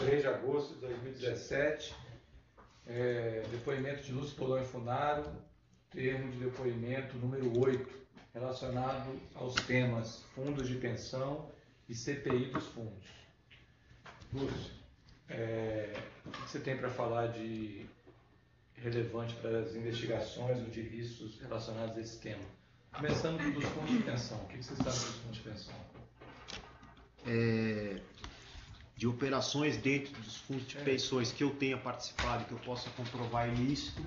3 de agosto de 2017, depoimento de Lúcio Polon e Funaro, termo de depoimento número 8, relacionado aos temas fundos de pensão e CPI dos fundos. Lúcio, o que você tem para falar de relevante para as investigações ou de riscos relacionados a esse tema? Começando dos fundos de pensão, o que você sabe dos fundos de pensão? De operações dentro dos fundos de pensões que eu tenha participado, que eu possa comprovar ilícito,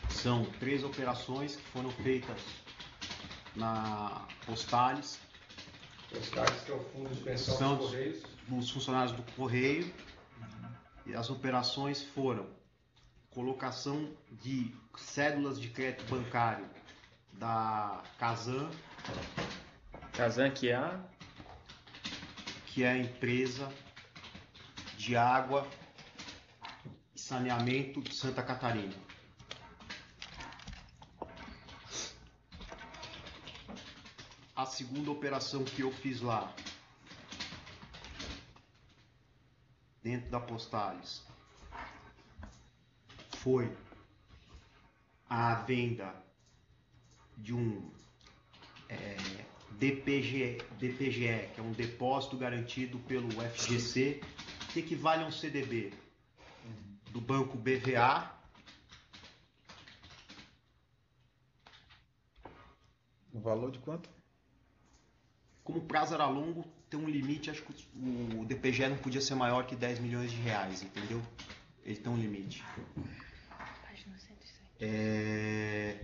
são 3 operações que foram feitas na Postales. Postales, que é o fundo de pensão dos Correios. Dos funcionários do Correio. E as operações foram colocação de cédulas de crédito bancário da Casan. Casan, que é a empresa de água e saneamento de Santa Catarina. A segunda operação que eu fiz lá, dentro da Postales, foi a venda de um DPGE, que é um depósito garantido pelo FGC, que equivale a um CDB do Banco BVA. No valor de quanto? Como o prazo era longo, tem um limite, acho que o DPGE não podia ser maior que 10 milhões de reais, entendeu? Ele tem um limite. Página 107.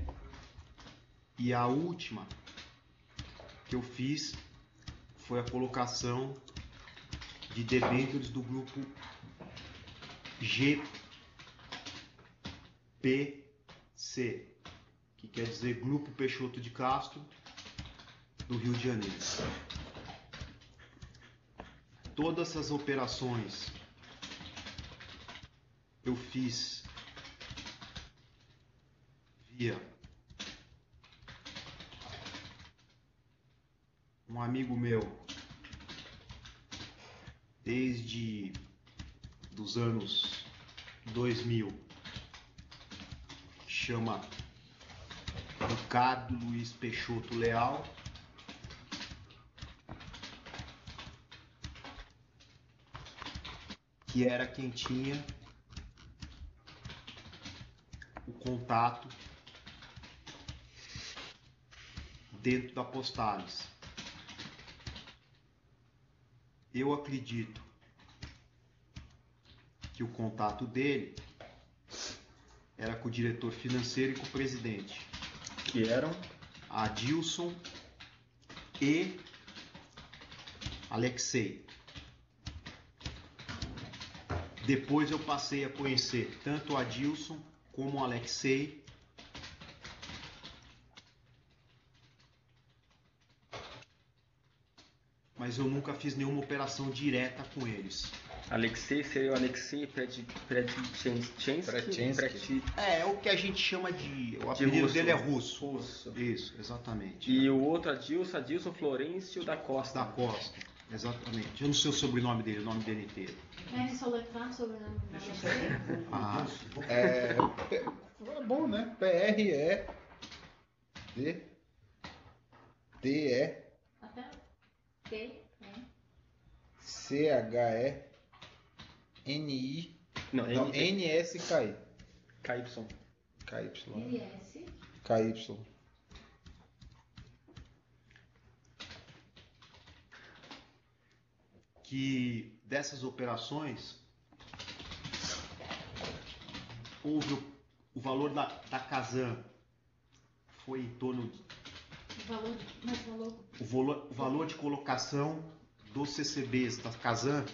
E a última que eu fiz foi a colocação de debêntures do grupo GPC, que quer dizer Grupo Peixoto de Castro, do Rio de Janeiro. Todas essas operações eu fiz via um amigo meu desde dos anos 2000, que chama Ricardo Luiz Peixoto Leal. Que era quem tinha o contato dentro da Postales. Eu acredito que o contato dele era com o diretor financeiro e com o presidente, que eram Adilson e Alexei. Depois eu passei a conhecer tanto o Adilson como o Alexei. Mas eu nunca fiz nenhuma operação direta com eles. Alexei seria o Alexei Pretchensky. É o que a gente chama de... O apelido dele é russo. Isso, exatamente. E o outro Adilson Florencio da Costa. Da Costa, exatamente. Eu não sei o sobrenome dele, o nome dele inteiro. Quer soletrar o sobrenome do Alexei? É bom, né? P-R-E-D-D-E Até T, C-H-E-N-I. Não, N-S-K-I. KY. L-S. KY. Que dessas operações houve o valor da Casan foi em torno de o valor de colocação dos CCBs da Casan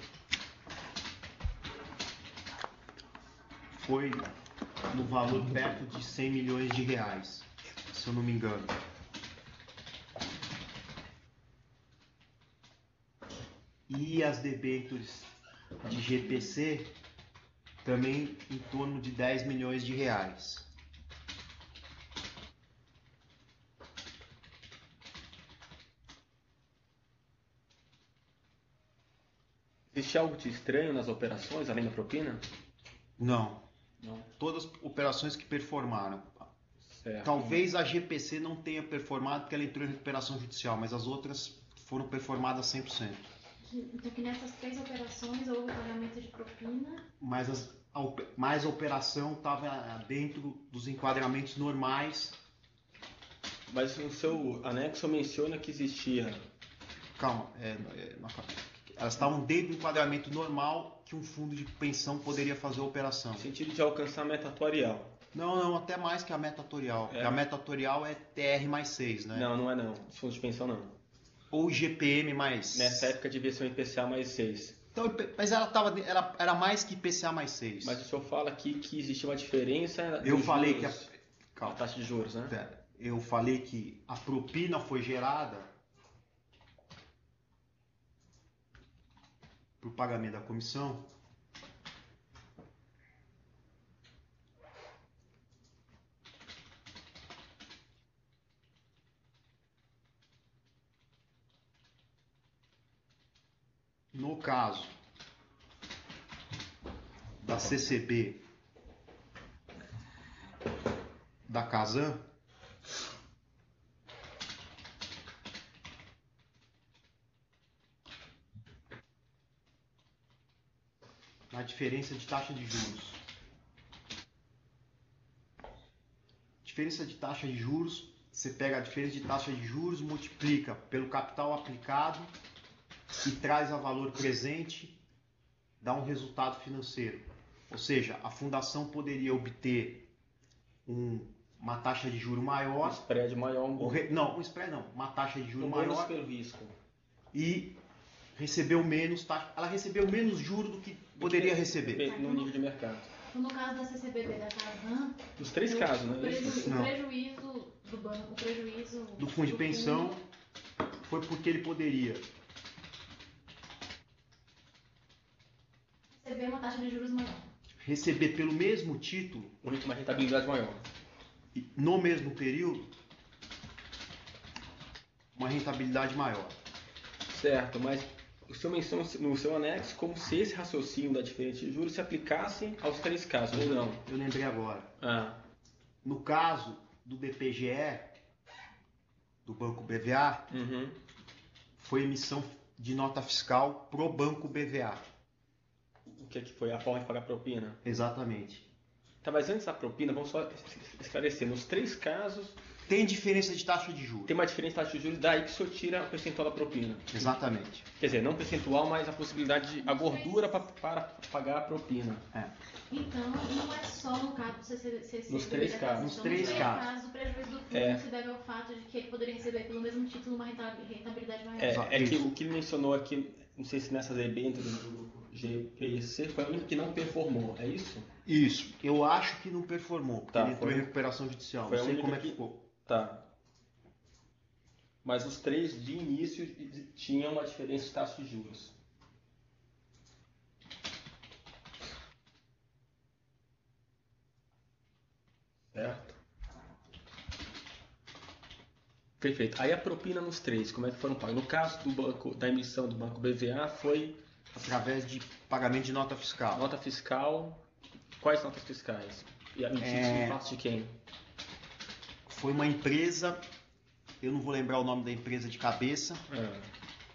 foi no valor perto de 100 milhões de reais, se eu não me engano. E as debêntures de GPC também em torno de 10 milhões de reais. Existe algo de estranho nas operações, além da propina? Não. Não. Todas as operações que performaram. Certo. Talvez a GPC não tenha performado porque ela entrou em recuperação judicial, mas as outras foram performadas 100%. Então que nessas 3 operações houve pagamento de propina. Mas a operação estava dentro dos enquadramentos normais. Mas no seu anexo menciona que existia. Calma, elas estavam dentro do enquadramento normal que um fundo de pensão poderia fazer a operação. No sentido de alcançar a meta atuarial. Não, até mais que a meta atuarial. Porque a meta atuarial é TR mais 6, né? Não é não. Os fundos de pensão não. Ou GPM mais... Nessa época devia ser um IPCA mais 6. Então, mas era mais que IPCA mais 6. Mas o senhor fala aqui que existia uma diferença Eu dos falei juros, que a calma. taxa de juros, né? Pera, eu falei que a propina foi gerada para o pagamento da comissão. No caso da CCB da Casan, a diferença de taxa de juros. Diferença de taxa de juros, você pega a diferença de taxa de juros, multiplica pelo capital aplicado e traz a valor presente, dá um resultado financeiro. Ou seja, a fundação poderia obter uma taxa de juro maior. Um spread maior. Não, um spread não. Uma taxa de juro bônus maior. pelo risco. E recebeu menos taxa. Ela recebeu menos juro do que poderia receber. No nível de mercado. Então, no caso da CCBB da Casan, Nos 3 casos, né? o prejuízo do banco, o prejuízo do fundo de pensão foi porque ele poderia receber uma taxa de juros maior. Receber pelo mesmo título, Uma rentabilidade maior. no mesmo período, uma rentabilidade maior. Certo, mas o senhor menciona no seu anexo como se esse raciocínio da diferença de juros se aplicasse aos 3 casos, ou não? Eu lembrei agora. Ah, No caso do DPGE, do Banco BVA, foi emissão de nota fiscal pro Banco BVA. o que foi a forma de pagar propina? Exatamente. Tá, mas antes da propina, vamos só esclarecer. Nos 3 casos, Tem diferença de taxa de juros. tem uma diferença de taxa de juros, daí que o senhor tira o percentual da propina. Exatamente. Quer dizer, não percentual, mas a possibilidade de a gordura para pagar a propina. Então, não é só no caso do CCBB. Nos 3 casos. Nos 3 casos. O prejuízo do fundo se deve ao fato de que ele poderia receber pelo mesmo título uma rentabilidade maior. É que o que ele mencionou aqui, não sei se nessa debênture do GPC, foi a única que não performou, é isso? Isso. Eu acho que não performou, porque Tá, ele entrou foi- em recuperação judicial. foi a Não sei única como é que que- ficou. Tá. Mas os 3 de início tinham uma diferença de taxa de juros. Certo? Perfeito. Aí a propina nos 3, como é que foram pagos? No caso do banco, da emissão do Banco BVA, foi Através de pagamento de nota fiscal. nota fiscal. Quais notas fiscais? E em parte de quem? Foi uma empresa, eu não vou lembrar o nome da empresa de cabeça,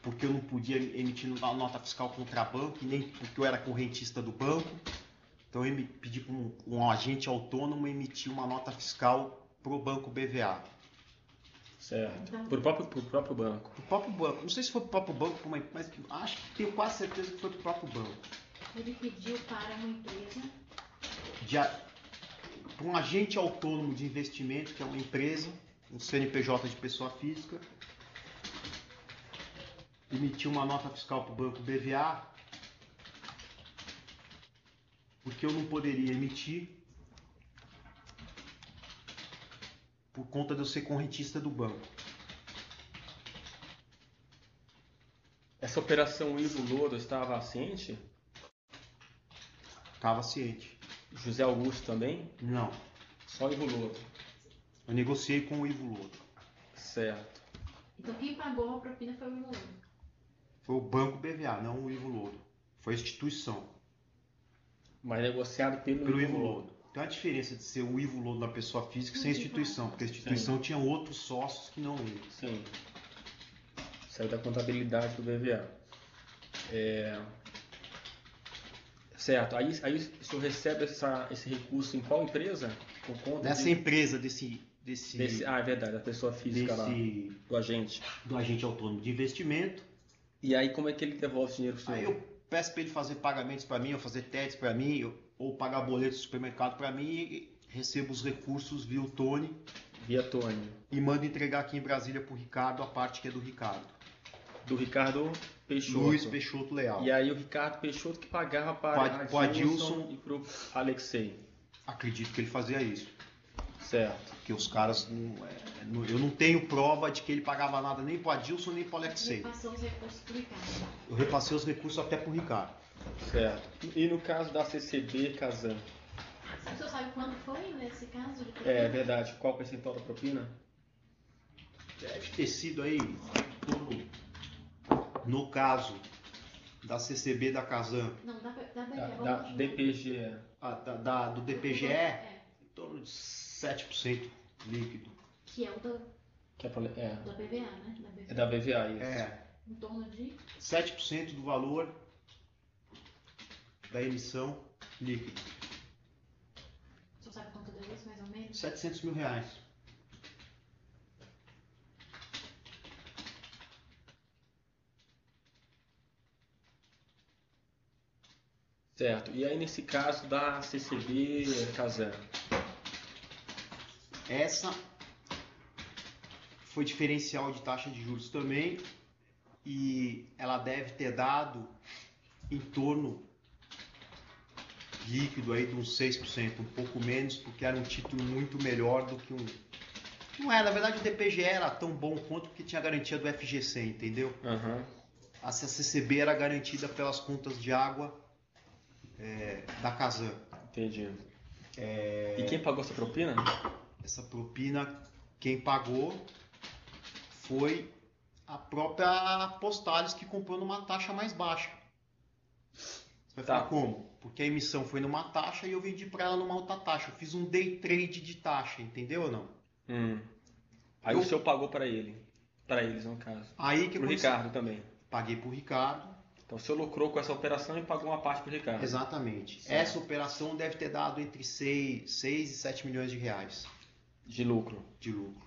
porque eu não podia emitir nota fiscal contra banco, e nem porque eu era correntista do banco. Então eu pedi para um agente autônomo emitir uma nota fiscal para o Banco BVA. Certo. Então- Pro próprio banco. O próprio banco, não sei se foi para o próprio banco, mas acho que tenho quase certeza que foi para o próprio banco. Ele pediu para uma empresa. Para um agente autônomo de investimento, que é uma empresa, um CNPJ de pessoa física, emitiu uma nota fiscal para o Banco BVA, porque eu não poderia emitir por conta de eu ser correntista do banco. Essa operação Ivo Lodo estava ciente? Estava ciente. José Augusto também? Não. Só Ivo Lodo. Eu negociei com o Ivo Lodo. Certo. Então, quem pagou a propina foi o Ivo. Foi o Banco BVA, não o Ivo Lodo. Foi a instituição. Mas negociado pelo Ivo Lodo. Tem a diferença de ser o Ivo Lodo da pessoa física sem a instituição, porque a instituição tinha outros sócios que não ele. Sim. Saiu da contabilidade do BVA. Certo. Aí o senhor recebe esse recurso em qual empresa? Por conta Nessa empresa desse é verdade, a pessoa física lá, do agente. Do agente autônomo de investimento. E aí como é que ele devolve o dinheiro para o senhor? Aí eu peço para ele fazer pagamentos para mim, ou fazer TEDs para mim, ou pagar boletos do supermercado para mim e recebo os recursos via o Tony. Via Tony. E mando entregar aqui em Brasília para o Ricardo, a parte que é do Ricardo. Do Ricardo Peixoto. Luiz Peixoto Leal. E aí o Ricardo Peixoto que pagava para o Adilson e para o Alexei. Acredito que ele fazia isso. Certo. Porque os caras, eu não tenho prova de que ele pagava nada nem para o Adilson nem para o Alexei. Repassou os recursos pro Ricardo. Eu repassei os recursos até para o Ricardo. Certo. E no caso da CCB Kazan? O senhor sabe quando foi nesse caso? De É verdade. Qual o percentual da propina? Deve ter sido aí, no caso da CCB da Kazan. Não, Da DPGE. Do DPGE, em torno de 7% líquido. Que é o da BVA, né? É da BVA, isso. Em torno de 7% do valor da emissão líquida. O senhor sabe quanto deu isso, mais ou menos? R$700 mil. Certo. E aí nesse caso da CCB Kazan? Essa foi diferencial de taxa de juros também e ela deve ter dado em torno líquido aí de uns 6%, um pouco menos, porque era um título muito melhor do que um... Não é, na verdade o DPGE era tão bom quanto porque tinha garantia do FGC, entendeu? Uhum. A CCB era garantida pelas contas de água da Kazan. Entendi. E quem pagou essa propina? Essa propina, quem pagou foi a própria Postales, que comprou numa taxa mais baixa. Você vai falar como? Porque a emissão foi numa taxa e eu vendi para ela numa outra taxa. Eu fiz um day trade de taxa, entendeu ou não? Aí o senhor pagou para ele. Para eles, no caso. Aí que pro Ricardo também. Paguei pro Ricardo. Então o senhor lucrou com essa operação e pagou uma parte pro Ricardo. Exatamente. Certo. Essa operação deve ter dado entre 6 e 7 milhões de reais. De lucro. De lucro.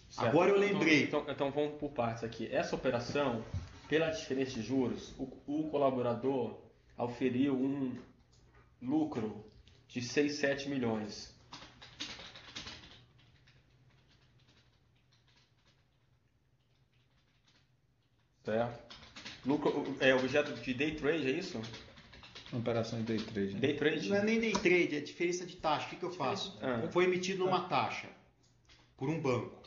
Certo. Agora eu lembrei. Então vamos por partes aqui. Essa operação, pela diferença de juros, o colaborador auferiu um lucro de 6, 7 milhões. Certo? Lucro é objeto de day trade, é isso? Uma operação de day trade. Day trade? Não é nem day trade, é diferença de taxa. O que eu faço? Foi emitido uma taxa por um banco.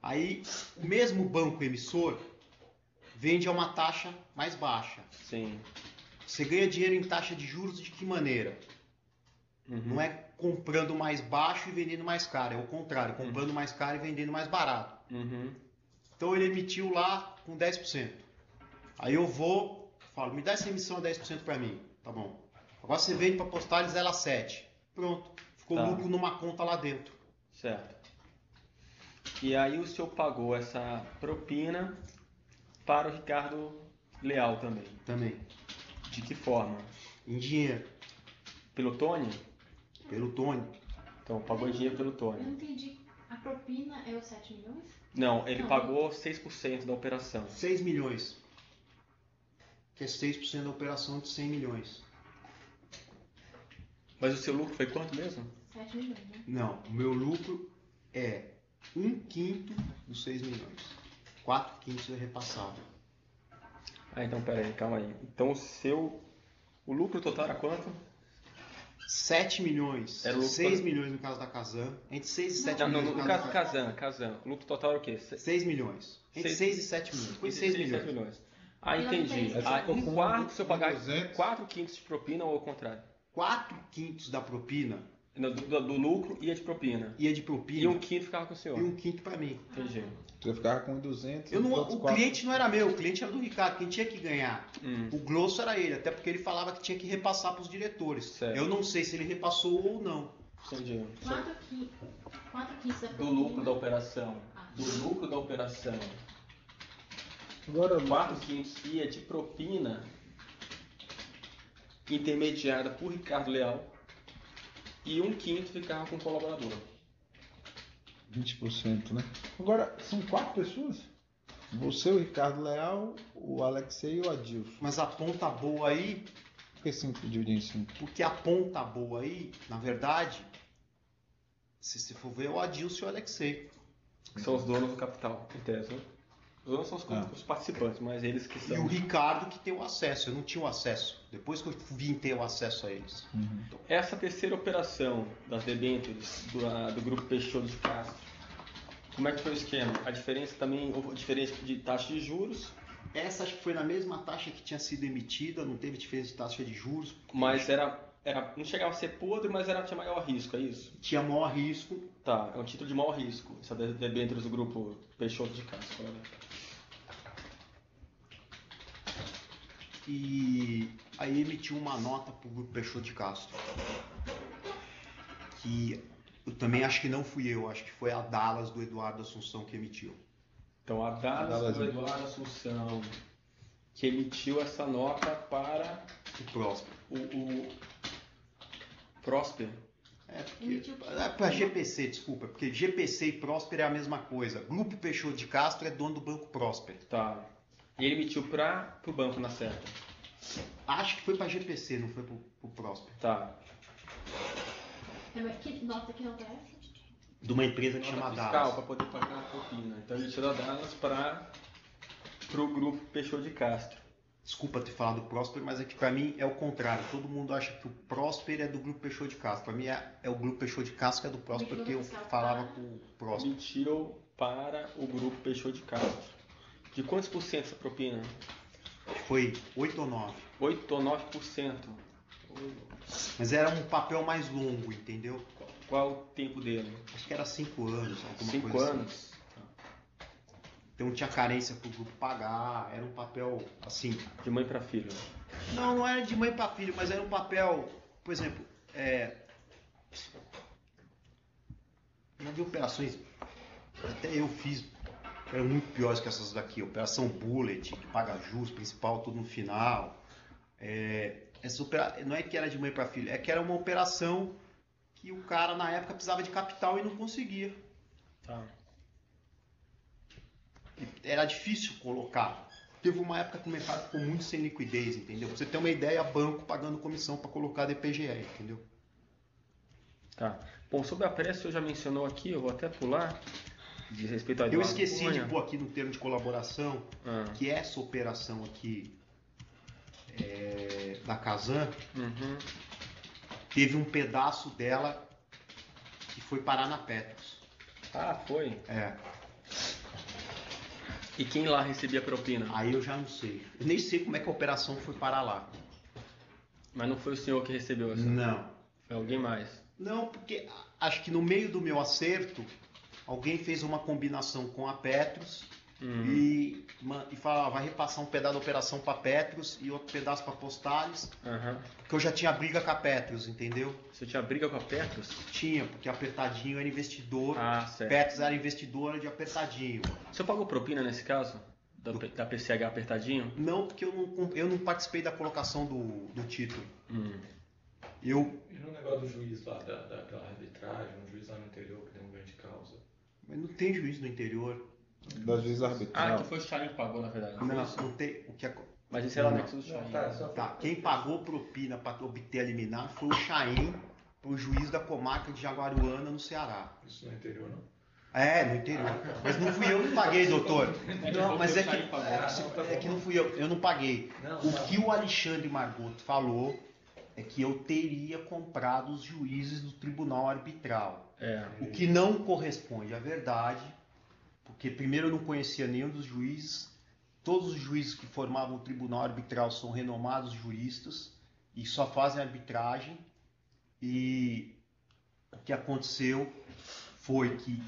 Aí o mesmo banco emissor vende a uma taxa mais baixa. Sim. Você ganha dinheiro em taxa de juros de que maneira? Não é comprando mais baixo e vendendo mais caro, é o contrário, comprando mais caro e vendendo mais barato. Então ele emitiu lá com 10%. Aí eu falo, me dá essa emissão a 10% para mim. Tá bom. Agora você vende para Postales ela 7%. Pronto. Ficou lucro numa conta lá dentro. Certo. E aí o senhor pagou essa propina para o Ricardo Leal também. Também. De que forma? Em dinheiro. Pelo Tony? Pelo Tony. Então pagou em dinheiro pelo Eu Tony. não entendi. A propina é os 7 milhões? Não, ele pagou 6% da operação. 6 milhões. Que é 6% da operação de 100 milhões. Mas o seu lucro foi quanto mesmo? 7 milhões, né? Não, o meu lucro é 1/5 dos 6 milhões. 4/5 é repassado. Então pera aí, calma aí. Então o lucro total era quanto? 7 milhões. Era lucro 6 milhões no caso da Kazan. Entre 6 e 7 milhões No caso do Kazan. O lucro total era o quê? 6 milhões. Entre 6 e 7 milhões. Foi 6 milhões. Entendi. Aí Em quarto, se eu pagar 200. 4/5 de propina ou ao contrário? 4/5 da propina Do lucro ia de propina. Ia de E propina um quinto ficava com o senhor. e um quinto para mim. Entendi. Você ficava com 200 Eu não, e os outros o quatro- cliente não era meu, o cliente era do Ricardo, quem tinha que ganhar. O grosso era ele, até porque ele falava que tinha que repassar para os diretores. Certo. Eu não sei se ele repassou ou não. Entendi. 4 quintos da Do lucro da operação. Ah. Do lucro da operação. Agora, 4 quintos ia de propina intermediada por Ricardo Leal e um quinto ficava com o colaborador. 20%, né? Agora, são 4 pessoas? Você, o Ricardo Leal, o Alexei e o Adilson. Mas a ponta boa aí, Por que 5 dividido em 5? porque a ponta boa aí, na verdade, se você for ver, é o Adilson e o Alexei. Que são os donos do capital, em tese, né? Os donos são os participantes, mas eles que E são. o Ricardo que tem o acesso, eu não tinha o acesso. Depois que eu vim ter o acesso a eles. Essa terceira operação das debêntures do grupo Peixoto de Castro, como é que foi o esquema? A diferença também, houve diferença de taxa de juros, Essa acho que foi na mesma taxa que tinha sido emitida, não teve diferença de taxa de juros. mas não chegava a ser podre, mas tinha maior risco, é isso? Tinha maior risco. Tá, é um título de maior risco, essa debêntures do grupo Peixoto de Castro. Né? E aí emitiu uma nota para o grupo Peixoto de Castro. Que eu também acho que não fui eu, acho que foi a Dallas do Eduardo Assunção que emitiu. Então a Dallas do Eduardo Assunção, que emitiu essa nota para O próximo. o Prosper. Emitiu Para GPC, desculpa, porque GPC e Prosper é a mesma coisa. Grupo Peixoto de Castro é dono do Banco Prosper. Tá. E ele emitiu para o banco na certa. Acho que foi para GPC, não foi para o Prosper. Tá. Que nota é essa? De uma empresa que chama Nota fiscal Dallas. para poder pagar a propina. Então ele tirou a Dallas para o grupo Peixoto de Castro. Desculpa ter falado do Prosper, mas é que para mim é o contrário. Todo mundo acha que o Prosper é do Grupo Peixoto de Castro. Para mim é o Grupo Peixoto de Castro que é do Prosper, porque eu falava com o Prosper. Emitiu para o grupo Peixoto de Castro. De quantos por cento essa propina? Foi 8 ou 9. 8 ou 9%. Mas era um papel mais longo, entendeu? Qual o tempo dele? Acho que era 5 anos, alguma 5 coisa anos. assim. Então tinha carência para o grupo pagar. Era um papel assim. De mãe para filho. Não era de mãe para filho, mas era um papel, por exemplo, já vi operações, até eu fiz, eram muito piores que essas daqui. Operação Bullet, que paga juros, principal, tudo no final. Não é que era de mãe para filho, é que era uma operação que o cara na época precisava de capital e não conseguia. Tá. Era difícil colocar. Teve uma época que o mercado ficou muito sem liquidez, entendeu? Pra você ter uma ideia, banco pagando comissão para colocar DPGE, entendeu? Tá. Bom, sobre a pressa, eu já mencionou aqui, eu vou até pular. De respeito a Eu Eduardo esqueci Cunha. de pôr aqui no termo de colaboração que essa operação aqui da Kazan Uhum. teve um pedaço dela que foi parar na Petros. Ah, foi. É. E quem lá recebia a propina? Aí eu já não sei. Eu nem sei como é que a operação foi parar lá. Mas não foi o senhor que recebeu essa? Não. Foi alguém mais? Não, porque acho que no meio do meu acerto, alguém fez uma combinação com a Petros e falou, vai repassar um pedaço da operação para Petros e outro pedaço para Postales, Aham. porque eu já tinha briga com a Petros, entendeu? Você tinha briga com a Petros? Tinha, porque Apertadinho era investidor, Ah, certo. Petros era investidora de Apertadinho. O senhor pagou propina nesse caso? Da PCH apertadinho? Não, porque eu não participei da colocação do título. Hum. E no negócio do juiz lá, daquela arbitragem, um juiz lá no interior que deu um ganho de causa? Mas não tem juiz no interior. Das juízes arbitrais. Que foi o Chain que pagou, na verdade. Não, foi Não, isso? não tem. Mas esse era o anexo do Chain. Tá, quem pagou propina para obter a liminar foi o Chaim, o juiz da comarca de Jaguaruana, no Ceará. Isso no interior, não? No interior. Mas não fui eu que paguei, doutor. Não, mas é Chain pagou. que não fui eu não paguei. Não, O que o Alexandre Margoto falou é que eu teria comprado os juízes do tribunal arbitral. O que não corresponde à verdade, porque primeiro eu não conhecia nenhum dos juízes. Todos os juízes que formavam o tribunal arbitral são renomados juristas e só fazem arbitragem. E o que aconteceu foi que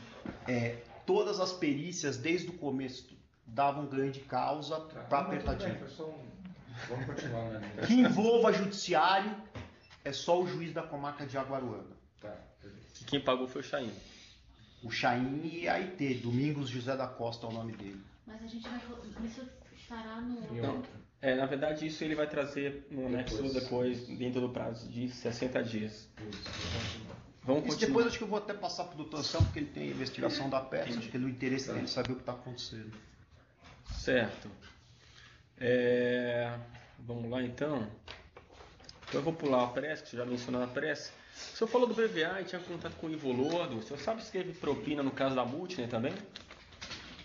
todas as perícias, desde o começo, davam ganho de causa para apertadinho. Vamos continuar, né? Que envolva judiciário é só o juiz da comarca de Jaguaruana. Tá, beleza. E quem pagou foi o Chaim. O Chaim e a IT, Domingos José da Costa é o nome dele. Mas a gente vai. Isso estará no. Não. Na verdade, isso ele vai trazer no anexo depois, dentro do prazo de 60 dias. Vamos Isso continuar. depois acho que eu vou até passar para o doutor Anselmo, porque ele tem a investigação da PET, acho que ele, o interesse dele é saber o que está acontecendo. Certo. Vamos lá então. Então eu vou pular a prece, que você já mencionou a prece. O senhor falou do BVA e tinha contato com o Ivo Lodo. O senhor sabe se teve propina no caso da Multiner também?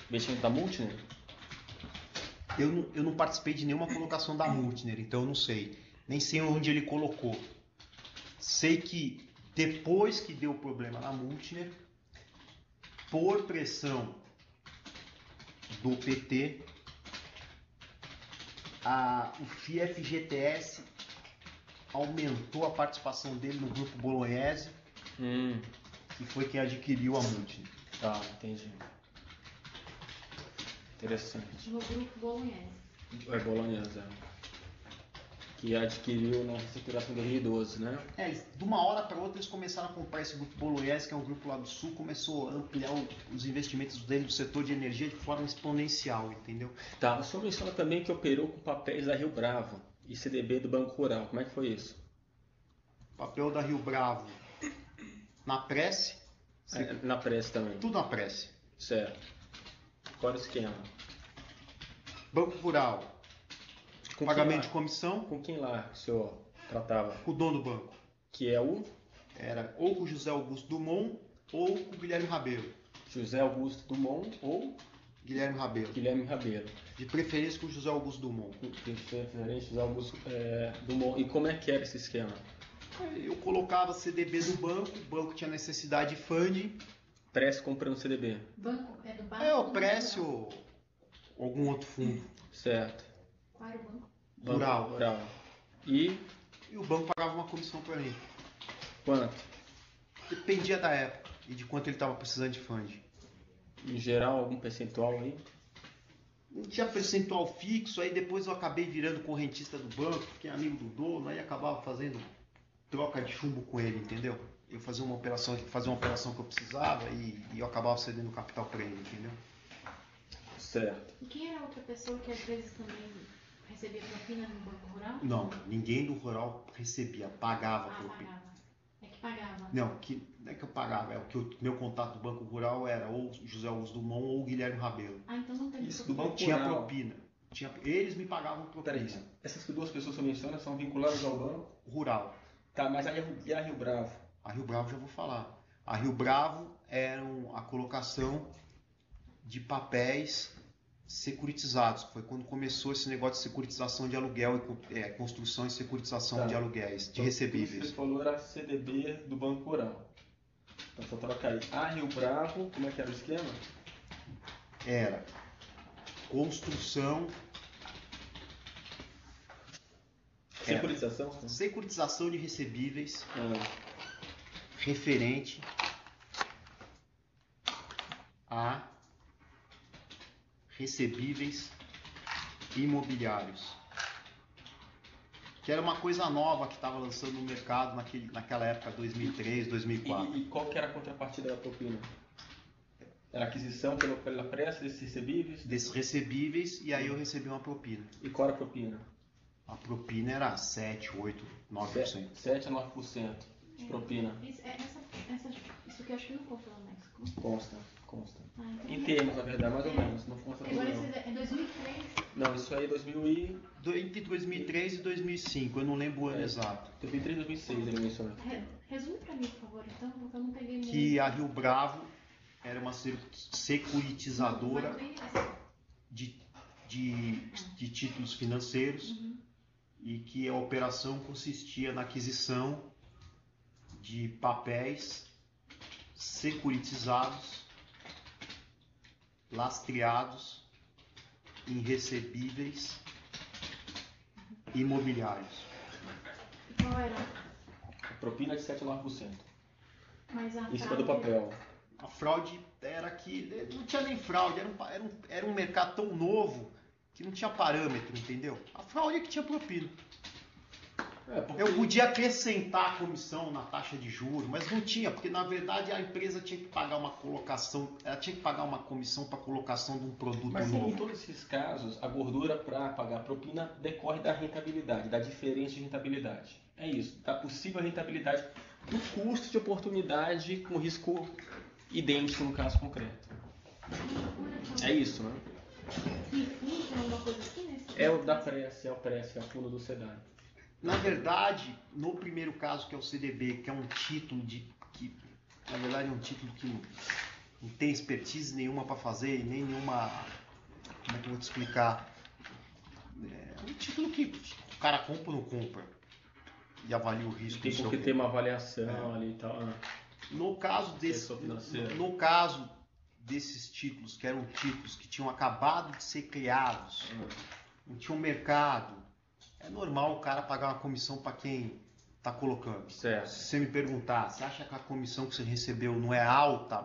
Investimento da Multiner? Eu não participei de nenhuma colocação da Multiner, então eu não sei. Nem sei onde ele colocou. Sei que depois que deu problema na Multiner, por pressão do PT, o FIEF-GTS aumentou a participação dele no grupo Bolognese, que foi quem adquiriu a Multiner. Tá, entendi. Interessante. No grupo Bolognese. Bolognese, que adquiriu na reestruturação de 2012, né? De uma hora para outra eles começaram a comprar esse grupo Bolognese, que é um grupo lá do Sul, começou a ampliar os investimentos dele no setor de energia de forma exponencial, entendeu? Tá, o senhor menciona também que operou com papéis da Rio Bravo e CDB do Banco Rural. Como é que foi isso? Papel da Rio Bravo na prece, Na prece também. tudo na prece. Certo. Qual era o esquema? Banco Rural, Com pagamento quem de lá? comissão, Com quem lá que o senhor tratava? com o dono do banco. Que é o Era ou com o José Augusto Dumont ou com o Guilherme Rabelo. José Augusto Dumont ou Guilherme Rabelo. Guilherme Rabelo. De preferência com o José Augusto Dumont. José Augusto Dumont. E como é que era esse esquema? Eu colocava CDB do banco, o banco tinha necessidade de funding. Prece comprando CDB. Banco é do banco? O Prece ou algum outro fundo. Certo. Qual era o banco? Rural. E E o banco pagava uma comissão para mim. quanto? Dependia da época e de quanto ele estava precisando de funding. Em geral, algum percentual aí? Não tinha percentual fixo, aí depois eu acabei virando correntista do banco, fiquei amigo do dono, aí acabava fazendo troca de chumbo com ele, entendeu? Eu fazia uma operação que eu precisava e eu acabava cedendo capital para ele, entendeu? Certo. E quem era a outra pessoa que às vezes também recebia propina no Banco Rural? Não, ninguém do rural recebia, pagava propina. Pagava. É que pagava. Não é que eu pagava, é o que meu contato do Banco Rural era ou José Augusto Dumont ou Guilherme Rabelo. Então não tem Isso, do Banco Tinha Rural. propina. Eles me pagavam propina. Peraí, essas duas pessoas que você menciona são vinculadas ao banco? Rural. Tá, mas aí e a Rio Bravo? A Rio Bravo já vou falar. A Rio Bravo era a colocação de papéis securitizados. Foi quando começou esse negócio de securitização de aluguel e construção e securitização de aluguéis, de Então, recebíveis. Você falou era CDB do Banco Rural. Então só trocar aí. A Rio Bravo, como é que era o esquema? Era construção, Securitização? securitização de recebíveis referente a recebíveis imobiliários, que era uma coisa nova que estava lançando no mercado naquela época, 2003, 2004. E qual que era a contrapartida da propina? Era aquisição pela pressa desses recebíveis? Desses recebíveis, e aí eu recebi uma propina. E qual era a propina? A propina era 7, 8, 9%. 7 a 9% de propina. Isso que eu acho que não conta lá mais. Consta. Então Em termos, na verdade, mais ou menos. Não consta tudo Agora não. é 2003. Não, isso aí é 2000 Entre 2003 e 2005, eu não lembro o ano exato. 2003 e 2006 ele mencionou. Resume pra mim, por favor, então, porque eu não peguei muito. Que a Rio Bravo era uma securitizadora de títulos financeiros e que a operação consistia na aquisição de papéis securitizados, lastreados em recebíveis imobiliários. E qual era? A propina é de 7 a 9%. Mas a Em cima do fraude- papel. A fraude era que não tinha nem fraude, era um mercado tão novo que não tinha parâmetro, entendeu? A fraude é que tinha propina. Porque Eu podia acrescentar a comissão na taxa de juros, mas não tinha, porque na verdade a empresa tinha que pagar uma colocação, ela tinha que pagar uma comissão para colocação de um produto Mas em novo. todos esses casos, a gordura para pagar a propina decorre da rentabilidade, da diferença de rentabilidade. É isso, da possível rentabilidade do custo de oportunidade com risco idêntico no caso concreto. É isso, né? E fundo tem alguma coisa assim nesse? É o da prece, é o prece, é o fundo do SEDAI. Na verdade, no primeiro caso, que é o CDB, que é um título que na verdade é um título que não tem expertise nenhuma para fazer, nem nenhuma, como é que eu vou te explicar? É um título que o cara compra ou não compra e avalia o risco. Tem do seu que ter bem. uma avaliação ali e tal. No caso Assessor financeiro. no caso desses títulos, que eram títulos que tinham acabado de ser criados, não tinham mercado, é normal o cara pagar uma comissão para quem está colocando. Certo. Se você me perguntar, você acha que a comissão que você recebeu não é alta,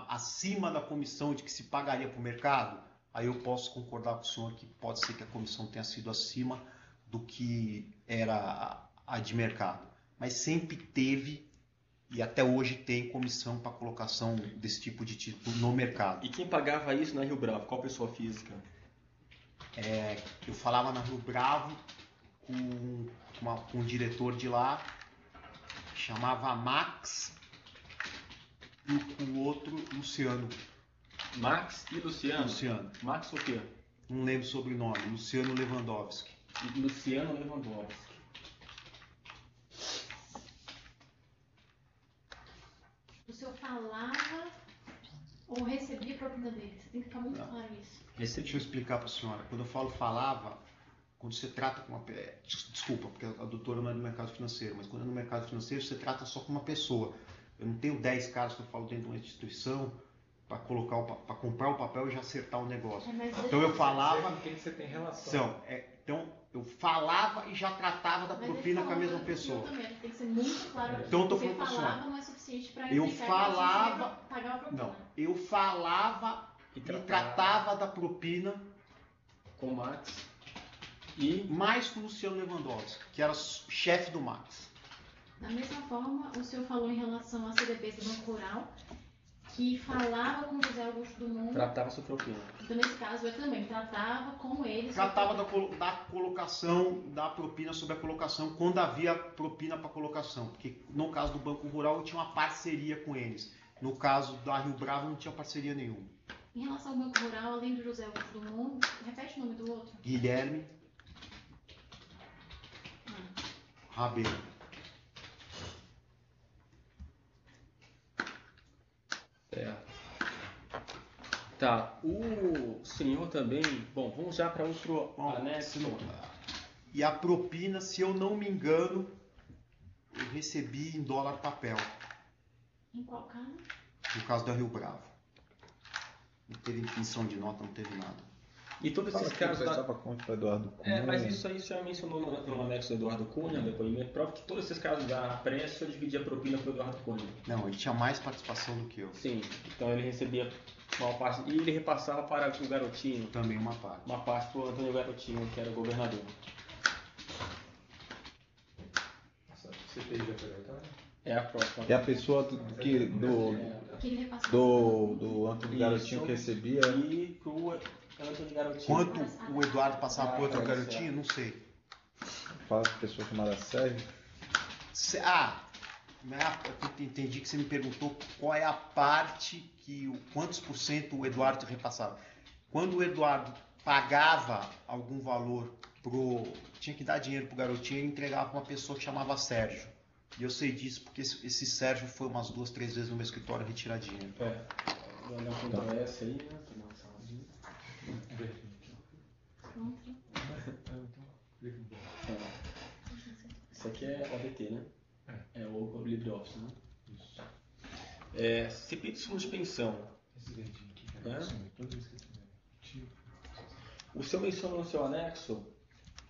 acima da comissão de que se pagaria para o mercado? Aí eu posso concordar com o senhor que pode ser que a comissão tenha sido acima do que era a de mercado. Mas sempre teve e até hoje tem comissão para colocação desse tipo de título no mercado. E quem pagava isso na Rio Bravo? Qual pessoa física? Eu falava na Rio Bravo com um diretor de lá, chamava Max, e com o outro Luciano. Max e Luciano. Luciano. Max o quê? Não lembro o sobrenome. Luciano Lewandowski. E Luciano Lewandowski. O senhor falava ou recebia a propina dele? Você tem que ficar muito claro isso. Deixa eu explicar para a senhora. Quando eu falo falava, quando você trata com uma... Desculpa, porque a doutora não é do mercado financeiro, mas quando é no mercado financeiro, você trata só com uma pessoa. Eu não tenho 10 caras que eu falo dentro de uma instituição para comprar o papel e já acertar o negócio. Então eu falava... Com quem você tem relação. Então eu falava e já tratava da Mas ele propina com a falou mesma do pessoa. senhor também, tem que ser muito claro. Então eu tô Porque falando pra falava senhora. não é suficiente para Eu implicar falava- que você ia pagar a propina. Não, eu falava E e tratava da propina Com Max. E mais com o Luciano Lewandowski, que era chefe do Max. Da mesma forma, o senhor falou em relação a CDBs do Banco Rural, que falava com o José Augusto Dumont. tratava sua propina. Então, nesse caso, eu também tratava com ele. Tratava da colocação, da propina sobre a colocação, quando havia propina para colocação. Porque no caso do Banco Rural eu tinha uma parceria com eles. No caso da Rio Bravo não tinha parceria nenhuma. Em relação ao Banco Rural, além do José Augusto Dumont, repete o nome do outro. Guilherme Rabelo. Certo. Tá, o senhor também. Bom, vamos já para outro Bom, anexo. E a propina, se eu não me engano, eu recebi em dólar papel. Em qual caso? No caso da Rio Bravo. Não teve emissão de nota, não teve nada. E todos Fala esses que casos. prestava conta para Eduardo Cunha. Mas isso aí você já mencionou no anexo do Eduardo Cunha, depoimento. Prova que todos esses casos da pressa eu dividia a propina com o Eduardo Cunha. Não, ele tinha mais participação do que eu. Sim, então ele recebia uma parte. E ele repassava para o Garotinho, Também uma parte. uma parte para o Antônio Garotinho, que era o governador. Essa CPI já foi votada? É a próxima. E a pessoa Que ele repassava. do Antônio Garotinho que recebia. E pro Antônio Garotinho. Quanto o Eduardo passava por outro Ah, garotinho, não sei. Fala com a pessoa chamada Sérgio. Eu entendi que você me perguntou qual é a parte quantos por cento o Eduardo repassava. Quando o Eduardo pagava algum valor tinha que dar dinheiro pro garotinho, ele entregava para uma pessoa que chamava Sérgio. E eu sei disso porque esse Sérgio foi umas 2, 3 vezes no meu escritório retirar dinheiro. Vou olhar um Ctrl S aí, né? Tomar uma saladinha. Pronto. Isso aqui é OBT, né? É o LibreOffice, né? Isso. CPI dos fundos de pensão. Esse verdinho aqui, É? cara. Toda vez que eu tiver. O senhor mencionou no seu anexo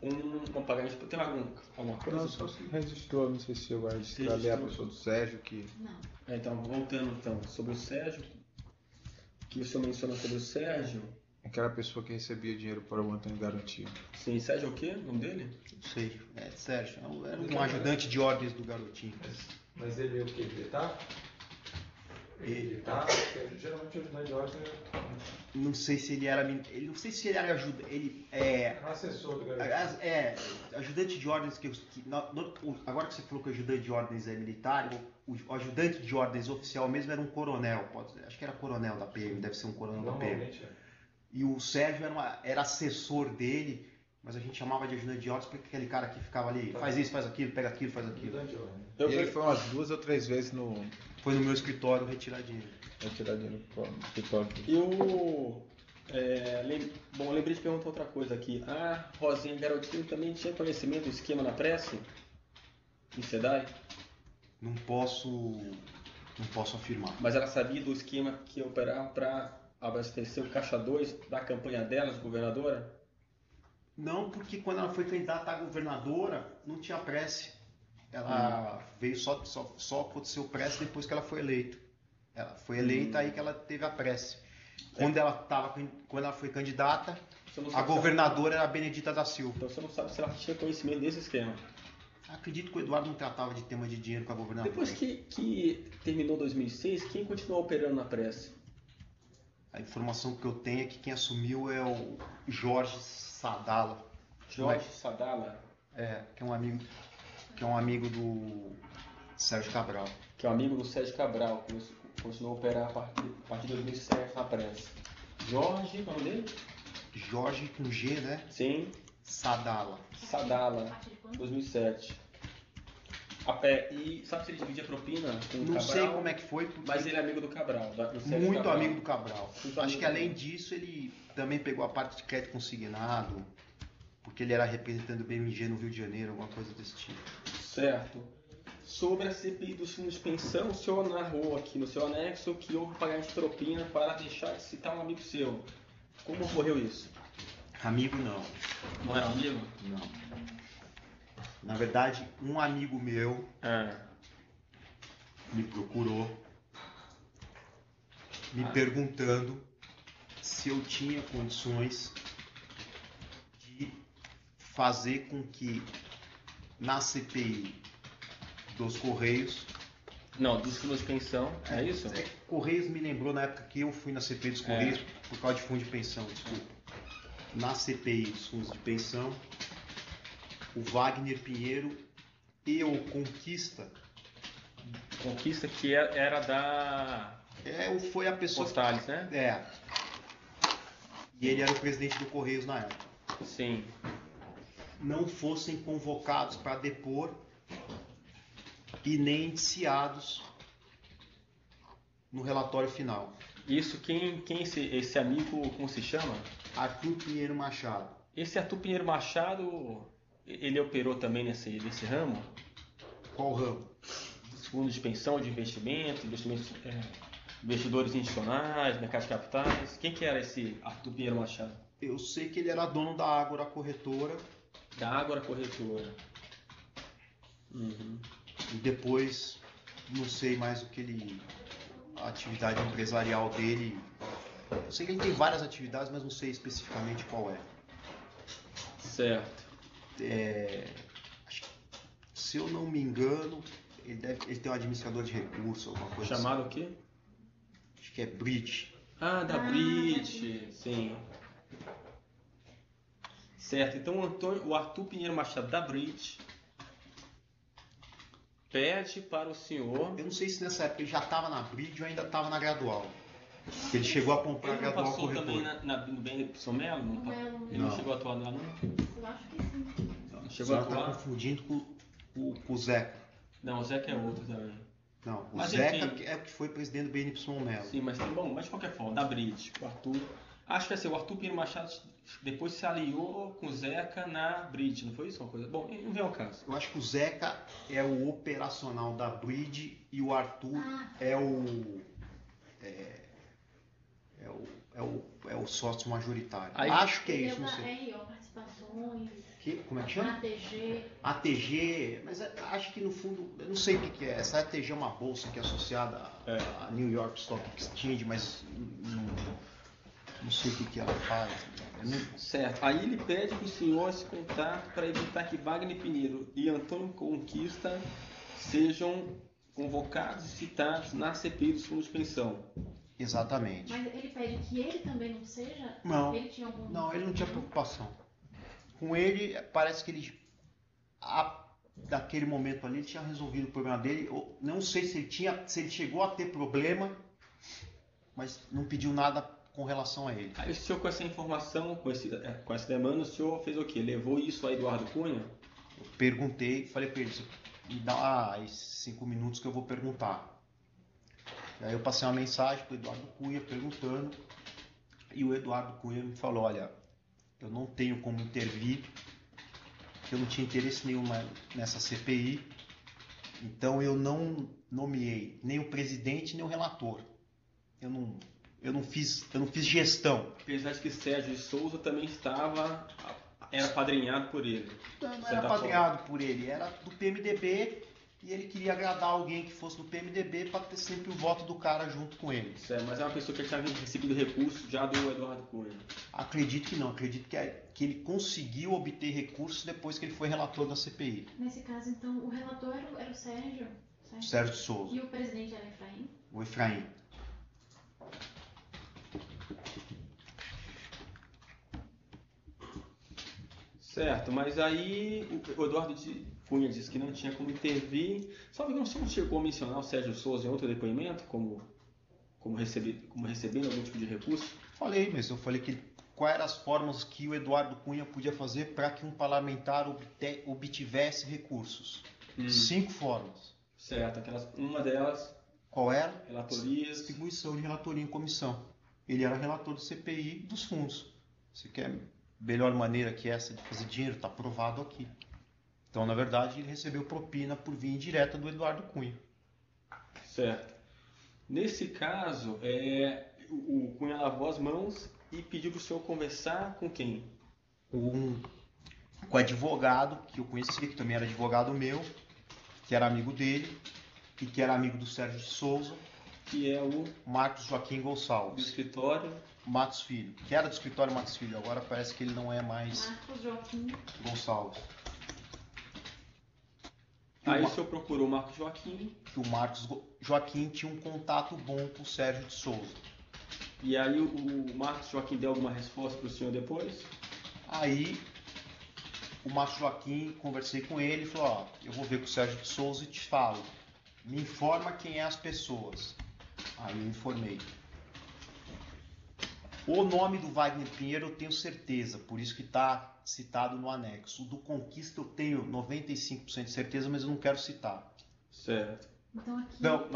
um pagamento. Tem alguma coisa? Não, só se registrou, não sei se eu vou registrar ali a pessoa do Sérgio que. Não. Então, voltando então, sobre o Sérgio, que o senhor mencionou sobre o Sérgio. Aquela pessoa que recebia dinheiro para o Antônio Garotinho. Sim, Sérgio é o quê? O nome dele? Não sei. Sérgio. Era um ajudante de ordens do Garotinho. Mas ele é o quê? Militar? Ele tá? Geralmente o ajudante de ordem Não sei se ele era. Não sei se ele era ajudante. Ele é um assessor do garoto. Ajudante de ordens agora que você falou que o ajudante de ordens é militar, o ajudante de ordens oficial mesmo era um coronel, acho que era coronel da PM, deve ser um coronel da PM. Normalmente é. E o Sérgio era assessor dele, mas a gente chamava de ajudante de ordens porque aquele cara que ficava ali, faz isso, faz aquilo, pega aquilo, faz aquilo. Ajudante de ordem. E ele foi umas 2 ou 3 vezes Foi no meu escritório retirar dinheiro. retirar dinheiro no escritório. Bom, lembrei de perguntar outra coisa aqui. A Rosinha Garotinho também tinha conhecimento do esquema na prece? Em SEDAI? Não posso afirmar. Mas ela sabia do esquema que ia operar para abastecer o caixa 2 da campanha dela, de governadora? Não, porque quando ela foi candidata a governadora, não tinha prece. Ela veio só aconteceu prece depois que ela foi eleita. Ela foi eleita aí que ela teve a prece. Quando ela foi candidata, a governadora era a Benedita da Silva. Então você não sabe se ela tinha conhecimento desse esquema. Acredito que o Eduardo não tratava de tema de dinheiro com a governadora. Depois que terminou 2006, quem continuou operando na prece? A informação que eu tenho é que quem assumiu é o Jorge Sadala. Jorge Sadala? Que é um amigo do Sérgio Cabral. Que é um amigo do Sérgio Cabral, que continuou a operar a partir de 2007 na prece. Jorge, qual é o nome dele? Jorge com G, né? Sim. Sadala. Sadala, 2007. E sabe se ele dividia propina com o Cabral? Não sei como é que foi. Mas ele é amigo do Cabral, do Sérgio Muito Cabral. amigo do Cabral. Muito Acho amigo que além disso ele também pegou a parte de crédito consignado, porque ele era representante do BMG no Rio de Janeiro, alguma coisa desse tipo. Certo. Sobre a CPI dos fundos de pensão, o senhor narrou aqui no seu anexo que houve pagamento de propina para deixar de citar um amigo seu. Como ocorreu isso? Amigo não. Não era amigo? Não. Na verdade, um amigo meu me procurou me perguntando se eu tinha condições de fazer com que na CPI dos Correios... Não, dos fundos de pensão, é isso? Correios me lembrou na época que eu fui na CPI dos Correios por causa de fundo de pensão, desculpa. Na CPI dos fundos de pensão, o Wagner Pinheiro e o Conquista... Conquista que era da... foi a pessoa... Postales, né? E ele era o presidente do Correios na época. Sim. Não fossem convocados para depor e nem indiciados no relatório final. Isso, quem esse amigo, como se chama? Arthur Pinheiro Machado. Esse Arthur Pinheiro Machado, ele operou também nesse ramo? Qual ramo? Dos fundos de pensão, de investimentos, investidores institucionais, mercado de capitais. Quem que era esse Arthur Pinheiro Machado? Eu sei que ele era dono da Ágora Corretora. Da Ágora Corretora. Uhum. E depois, não sei mais o que ele... A atividade empresarial dele... Eu sei que ele tem várias atividades, mas não sei especificamente qual é. Certo. Acho que, se eu não me engano, ele tem um administrador de recursos, alguma coisa Chamado o quê? Acho que é Bridge. Ah, da Bridge, sim. Certo, então o Arthur Pinheiro Machado da Bridge pede para o senhor... Eu não sei se nessa época ele já estava na Bridge ou ainda estava na Gradual. Ele chegou a comprar a Ele não Gradual passou Corretora. também no BNP Melo? Ele não chegou a atuar lá, não? Eu acho que sim. Não chegou a Você atuar? está confundindo com o Zeca. Não, o Zeca é outro também. Não, o Mas, Zeca enfim. é o que foi presidente do BNY Melo. Sim, mas tem bom, mas de qualquer forma, da Bridge, o Arthur. Acho que assim, o Arthur Pinheiro Machado depois se aliou com o Zeca na Bridge, não foi isso? Uma coisa? Bom, não vem ao caso. Eu acho que o Zeca é o operacional da Bridge e o Arthur é o sócio majoritário. Aí- Acho que é Ele isso, não da sei. RO Participações. Como é que chama? ATG. ATG, mas acho que no fundo, eu não sei o que é. Essa ATG é uma bolsa que é associada à New York Stock Exchange, mas não sei o que ela faz. Certo. Aí ele pede para o senhor esse contato para evitar que Wagner Pinheiro e Antônio Conquista sejam convocados e citados na CPI dos fundos de pensão. Exatamente. Mas ele pede que ele também não seja? Não. Ele tinha algum... Não, ele não tinha preocupação. Com ele, parece que ele, daquele momento ali, ele tinha resolvido o problema dele. Eu não sei se ele chegou a ter problema, mas não pediu nada com relação a ele. Aí o senhor, com essa informação, com essa demanda, o senhor fez o quê? Levou isso a Eduardo Cunha? Eu perguntei, falei para ele, me dá aí 5 minutos que eu vou perguntar. E aí eu passei uma mensagem para o Eduardo Cunha perguntando, e o Eduardo Cunha me falou, olha, eu não tenho como intervir, eu não tinha interesse nenhum nessa CPI, então eu não nomeei nem o presidente nem o relator. Eu não fiz gestão. Apesar de que Sérgio de Souza também era padrinhado por ele. Não era padrinhado por ele, era do PMDB e ele queria agradar alguém que fosse do PMDB para ter sempre o voto do cara junto com ele. Certo, mas é uma pessoa que já tinha recebido recurso já do Eduardo Cunha. Acredito que não, acredito que ele conseguiu obter recursos depois que ele foi relator da CPI. Nesse caso, então, o relator era o Sérgio? Sérgio de Souza. E o presidente era Efraim? O Efraim. Certo, mas aí o Eduardo Cunha disse que não tinha como intervir. Só que não chegou a mencionar o Sérgio Souza em outro depoimento, como recebendo algum tipo de recurso? Falei, mas eu falei que quais eram as formas que o Eduardo Cunha podia fazer para que um parlamentar obtivesse recursos. 5 formas. Certo, uma delas... Qual era? Relatorias. Distribuição de relatoria em comissão. Ele era relator do CPI dos fundos. Você quer melhor maneira que essa de fazer dinheiro? Está provado aqui. Então, na verdade, ele recebeu propina por via indireta do Eduardo Cunha. Certo. Nesse caso, o Cunha lavou as mãos e pediu para o senhor conversar com quem? Com o advogado que eu conhecia, que também era advogado meu, que era amigo dele e que era amigo do Sérgio de Souza, que é o Marcos Joaquim Gonçalves. Do escritório Matos Filho, que era do escritório Matos Filho, agora parece que ele não é mais Marcos Joaquim Gonçalves. Aí o senhor procurou o Marcos Joaquim. Que o Marcos Joaquim tinha um contato bom com o Sérgio de Souza. E aí o Marcos Joaquim deu alguma resposta para o senhor depois? Aí o Marcos Joaquim, conversei com ele e falou, ó, eu vou ver com o Sérgio de Souza e te falo. Me informa quem é as pessoas. Aí eu informei. O nome do Wagner Pinheiro eu tenho certeza, por isso que está citado no anexo. O do Conquista eu tenho 95% de certeza, mas eu não quero citar. Certo. Então aqui... Não,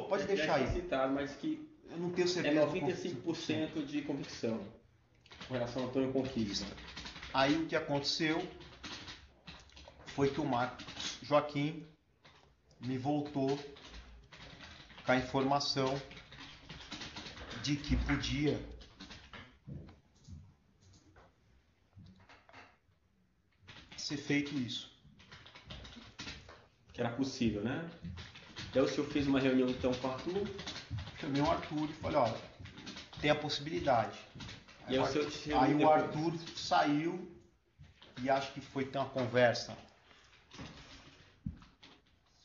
pode deixar aí. Citado, mas que eu não tenho certeza. É 95% de convicção com relação ao Antônio Conquista. Aí o que aconteceu foi que o Marcos Joaquim me voltou com a informação de que podia ser feito isso. Que era possível, né? Daí o senhor fez uma reunião então com o Arthur? Chamei o Arthur e falei, olha, tem a possibilidade. Aí o Arthur saiu e acho que foi ter uma conversa.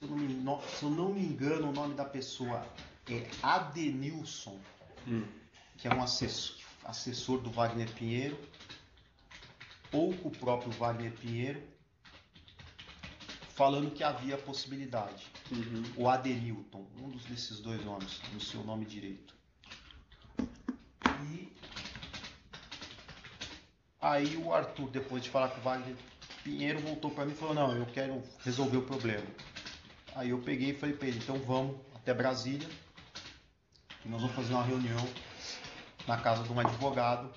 Se eu não me engano, o nome da pessoa é Adenilson, que é um assessor do Wagner Pinheiro, ou com o próprio Wagner Pinheiro, falando que havia possibilidade. O Adenilton, um desses dois nomes, no seu nome direito. E aí o Arthur, depois de falar com o Wagner Pinheiro, voltou para mim e falou, não, eu quero resolver o problema. Aí eu peguei e falei para ele, então vamos até Brasília e nós vamos fazer uma reunião na casa de um advogado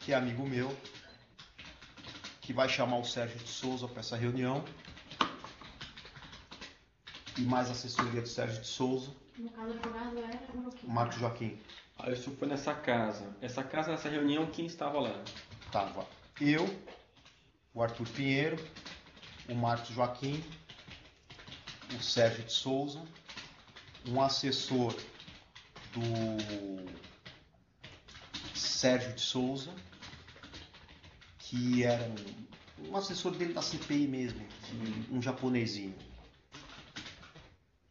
que é amigo meu, que vai chamar o Sérgio de Souza para essa reunião e mais assessoria do Sérgio de Souza. No caso, o advogado era o Marcos Joaquim. Aí o senhor foi nessa casa. Nessa reunião, quem estava lá? Estava eu, o Arthur Pinheiro, o Marcos Joaquim, o Sérgio de Souza, um assessor do Sérgio de Souza, que era um assessor dele da CPI mesmo, um japonesinho.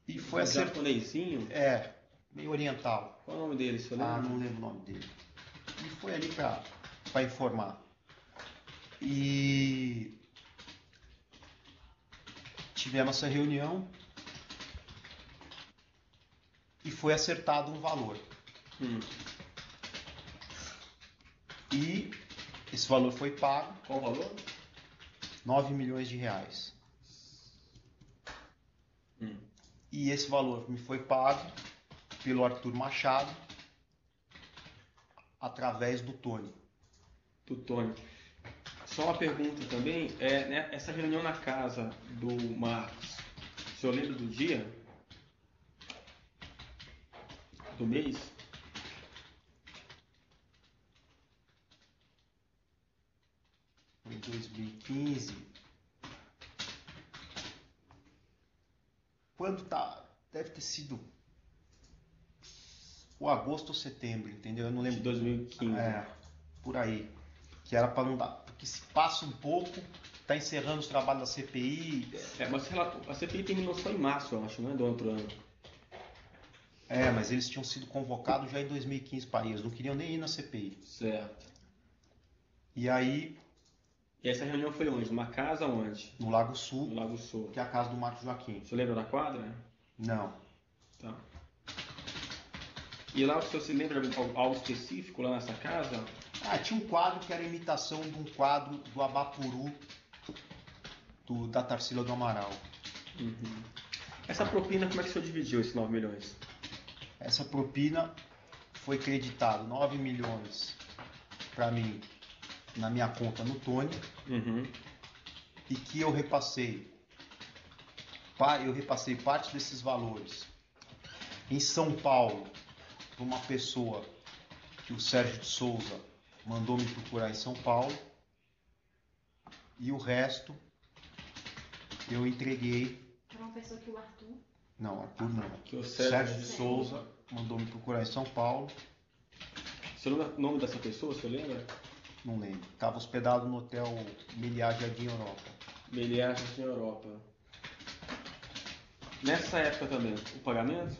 E foi japonesinho? Meio oriental. Qual é o nome dele, você lembra? Não lembro o nome dele. E foi ali para informar. E tivemos essa reunião e foi acertado um valor. E esse valor foi pago. Qual o valor? 9 milhões de reais. E esse valor me foi pago pelo Arthur Machado através do Tony. Do Tony. Só uma pergunta também, né, essa reunião na casa do Marcos, o senhor lembra do dia? Do mês? Em 2015. Quando deve ter sido o agosto ou setembro, entendeu? Eu não lembro. De 2015. Por aí. Que era para não dar. Porque se passa um pouco, tá encerrando os trabalhos da CPI. Mas a CPI terminou só em março, eu acho, né? Do outro ano. Mas eles tinham sido convocados já em 2015 para ir. Eles não queriam nem ir na CPI. Certo. E aí. E essa reunião foi onde? Numa casa onde? No Lago Sul. No Lago Sul. Que é a casa do Marcos Joaquim. Você lembra da quadra? Não. Tá. E lá o senhor se lembra de algo específico lá nessa casa? Tinha um quadro que era a imitação de um quadro do Abapuru da Tarsila do Amaral. Essa propina, como é que o senhor dividiu esses 9 milhões? Essa propina foi creditado 9 milhões para mim na minha conta no Tony e que eu repassei parte desses valores em São Paulo para uma pessoa que o Sérgio de Souza mandou me procurar em São Paulo e o resto eu entreguei. Para uma pessoa que o Arthur? Não, Arthur não. Que o Sérgio de Souza mandou me procurar em São Paulo. Você lembra o nome dessa pessoa, você lembra? Não lembro. Estava hospedado no hotel Meliá Jardim Europa. Meliá Jardim Europa. Nessa época também, o pagamento?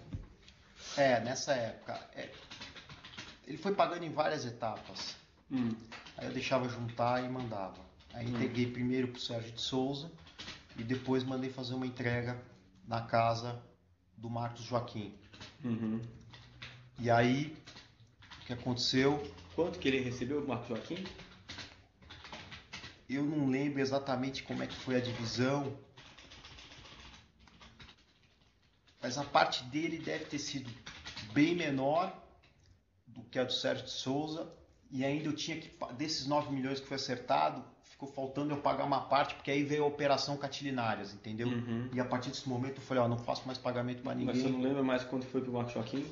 Nessa época. Ele foi pagando em várias etapas. Aí eu deixava juntar e mandava. Aí entreguei primeiro para o Sérgio de Souza e depois mandei fazer uma entrega na casa do Marcos Joaquim. E aí, o que aconteceu? Quanto que ele recebeu, Marcos Joaquim? Eu não lembro exatamente como é que foi a divisão, mas a parte dele deve ter sido bem menor do que a do Sérgio de Souza, e ainda eu tinha que, desses 9 milhões que foi acertado, ficou faltando eu pagar uma parte, porque aí veio a operação Catilinárias, entendeu? E a partir desse momento eu falei, não faço mais pagamento para ninguém. Mas você não lembra mais quanto foi pro Marcos Joaquim?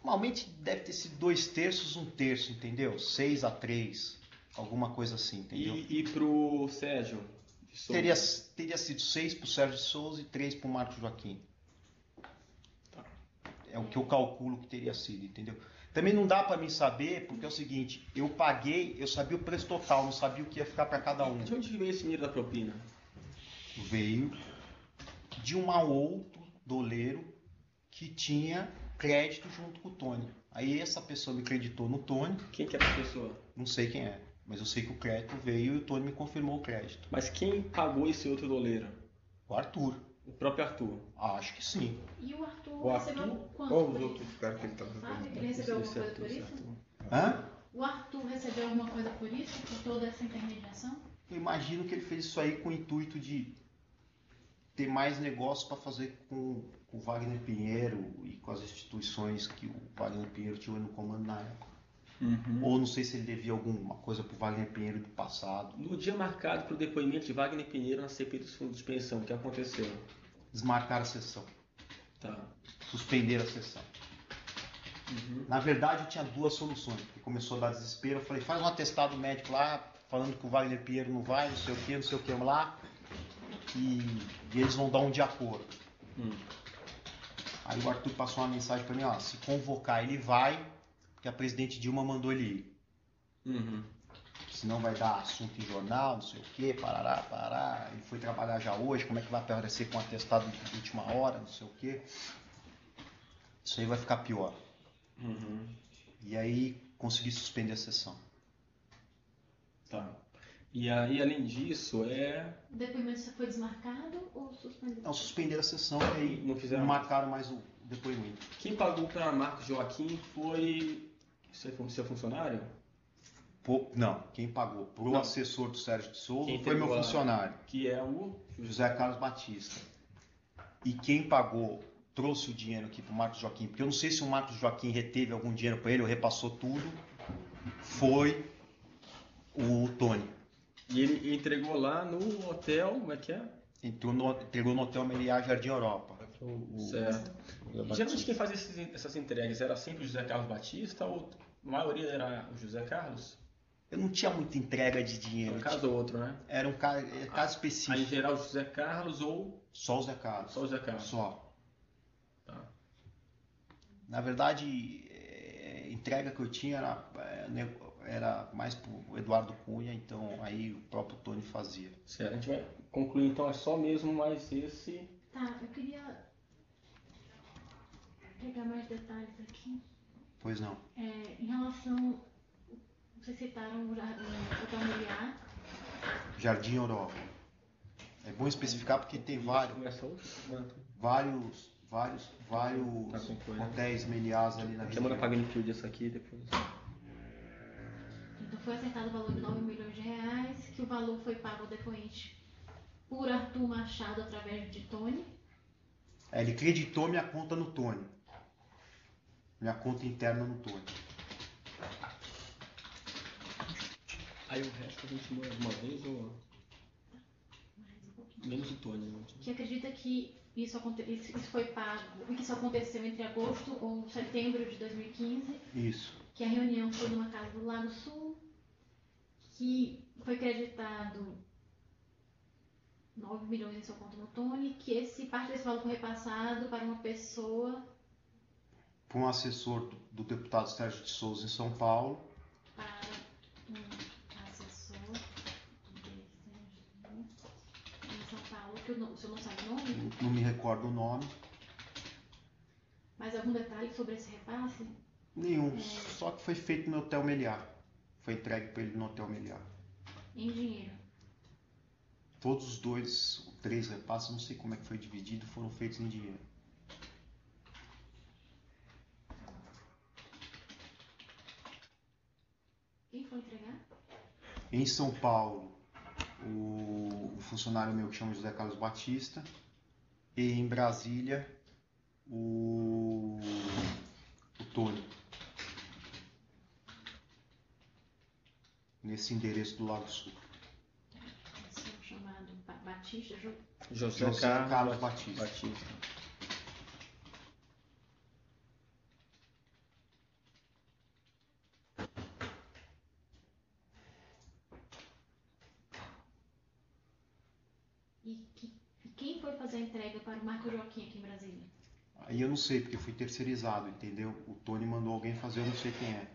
Normalmente deve ter sido 2/3, 1/3, entendeu? 6-3, alguma coisa assim, entendeu? E pro Sérgio de Souza? Teria sido 6 pro Sérgio de Souza e 3 pro Marcos Joaquim. Tá. É o que eu calculo que teria sido, entendeu? Também não dá para mim saber, porque é o seguinte, eu paguei, eu sabia o preço total, não sabia o que ia ficar para cada um. De onde veio esse dinheiro da propina? Veio de um outro doleiro que tinha crédito junto com o Tony. Aí essa pessoa me creditou no Tony. Quem que é essa pessoa? Não sei quem é, mas eu sei que o crédito veio e o Tony me confirmou o crédito. Mas quem pagou esse outro doleiro? O Arthur. O próprio Arthur. Acho que sim. E o Arthur O recebeu Arthur quanto? ou por os isso? outros caras que ele tá Sabe? fazendo? Ele recebeu alguma Esse coisa por Arthur, isso? esse Arthur. Hã? O Arthur recebeu alguma coisa por isso? Por toda essa intermediação? Eu imagino que ele fez isso aí com o intuito de ter mais negócio para fazer com o Wagner Pinheiro e com as instituições que o Wagner Pinheiro tinha no comando na época. Ou não sei se ele devia alguma coisa para o Wagner Pinheiro do passado. No dia marcado para o depoimento de Wagner Pinheiro na CPI dos fundos de pensão, o que aconteceu? Desmarcaram a sessão. Tá. Suspenderam a sessão. Na verdade, eu tinha duas soluções, porque começou a dar desespero. Eu falei, faz um atestado médico lá, falando que o Wagner Pinheiro não vai, não sei o que lá, e eles vão dar um de acordo. Aí o Arthur passou uma mensagem para mim, ó, se convocar ele vai, porque a presidente Dilma mandou ele ir. Senão vai dar assunto em jornal, não sei o que, parará. Ele foi trabalhar já hoje, como é que vai aparecer com um atestado de última hora, não sei o que. Isso aí vai ficar pior. E aí consegui suspender a sessão. Tá. E aí, além disso, O depoimento foi desmarcado ou suspendido? Não, suspenderam a sessão e aí Não marcaram mais o depoimento. quem pagou para Marcos Joaquim foi seu funcionário? Não, quem pagou pro Não. assessor do Sérgio de Souza Quem foi meu entregou funcionário, Que é o José Carlos Batista. E quem pagou, trouxe o dinheiro aqui pro Marcos Joaquim, porque eu não sei se o Marcos Joaquim reteve algum dinheiro para ele ou repassou tudo, foi o Tony. E ele entregou lá no hotel, como é que é? Entregou no Hotel Meliá Jardim Europa. Certo. Geralmente quem fazia essas entregas era sempre o José Carlos Batista ou a maioria era o José Carlos? Eu não tinha muita entrega de dinheiro. Um caso ou outro, né? Era um caso específico. Aí em geral o José Carlos ou Só o Zé Carlos. só o José Carlos? Só. Tá. Na verdade, a entrega que eu tinha era mais pro Eduardo Cunha, então aí o próprio Tony fazia. Certo, a gente vai concluir então, é só mesmo mais esse. Tá, eu queria pegar mais detalhes aqui. Pois não. Em relação, vocês citaram o Hotel Meliá. Jardim Europa. É bom especificar porque tem Começa outro? vários Tá concluindo. hotéis Meliás ali na Semana região. pagando tudo isso aqui depois. Então foi acertado o valor de 9 milhões de reais, que o valor foi pago ao depoente por Arthur Machado através de Tony. Ele creditou minha conta no Tony. Minha conta interna no Tony. Aí o resto a gente manda uma vez ou. Menos o Tony, né? Que acredita que isso foi pago, e que isso aconteceu entre agosto ou setembro de 2015, Isso. que a reunião foi numa casa do Lago Sul, que foi creditado 9 milhões em sua conta no Tony, que parte desse valor foi repassado para uma pessoa, Para um assessor do deputado Sérgio de Souza em São Paulo. para um assessor em São Paulo, que o senhor não sabe o nome, Não me recordo o nome. mas algum detalhe sobre esse repasse? Nenhum. Só que foi feito no Hotel Meliá. Foi entregue para ele no Hotel Meliá. Em dinheiro. Todos os dois, 3 repasses, não sei como é que foi dividido, foram feitos em dinheiro. Quem foi entregar? Em São Paulo, o funcionário meu que chama José Carlos Batista. E em Brasília, o Tony. Nesse endereço do Lago Sul. Esse chamado Batista, José Carlos Batista. E quem foi fazer a entrega para o Marco Joaquim aqui em Brasília? Aí eu não sei, porque fui terceirizado, entendeu? O Tony mandou alguém fazer, eu não sei quem é.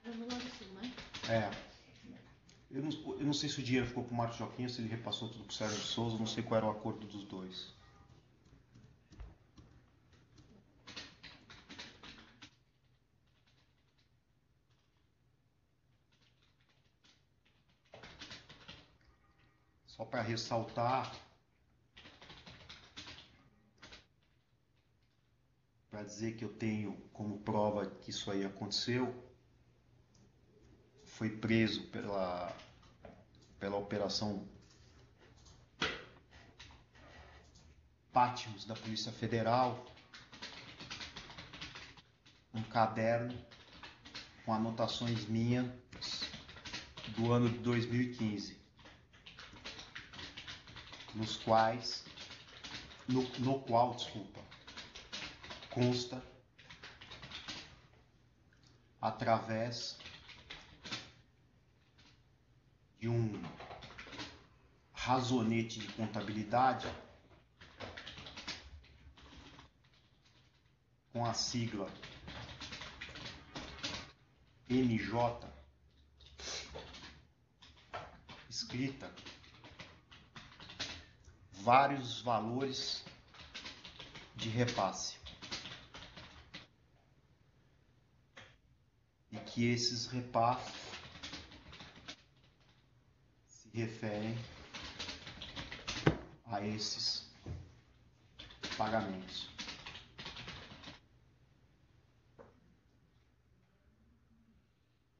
Era no Lago Sul, né? Eu não sei se o dinheiro ficou pro Marcos Joaquim ou se ele repassou tudo pro Sérgio de Souza, não sei qual era o acordo dos dois. Só para ressaltar, para dizer que eu tenho como prova que isso aí aconteceu, foi preso pela operação pátios da Polícia Federal um caderno com anotações minhas do ano de 2015, no qual consta, através de um razonete de contabilidade com a sigla MJ escrita, vários valores de repasse, e que esses repasses se referem a esses pagamentos.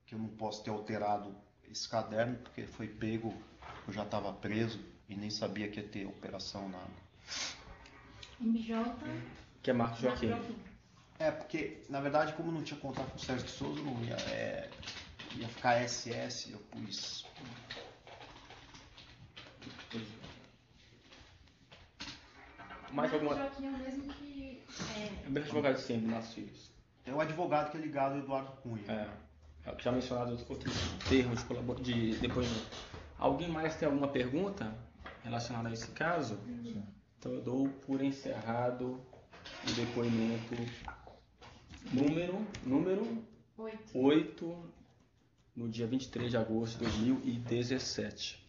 Que eu não posso ter alterado esse caderno porque foi pego, eu já estava preso e nem sabia que ia ter operação nada. MJ. Que é Marcos Joaquim. Porque na verdade, como não tinha contato com o Sérgio de Souza, não ia ficar SS, eu pus. Mais alguma? Joaquim é o mesmo que. É o mesmo advogado de sempre, nossos filhos. É o advogado que é ligado ao Eduardo Cunha. Já mencionado outros termos de depoimento. Alguém mais tem alguma pergunta relacionada a esse caso? Sim. Então eu dou por encerrado o depoimento número 8, no dia 23 de agosto de 2017.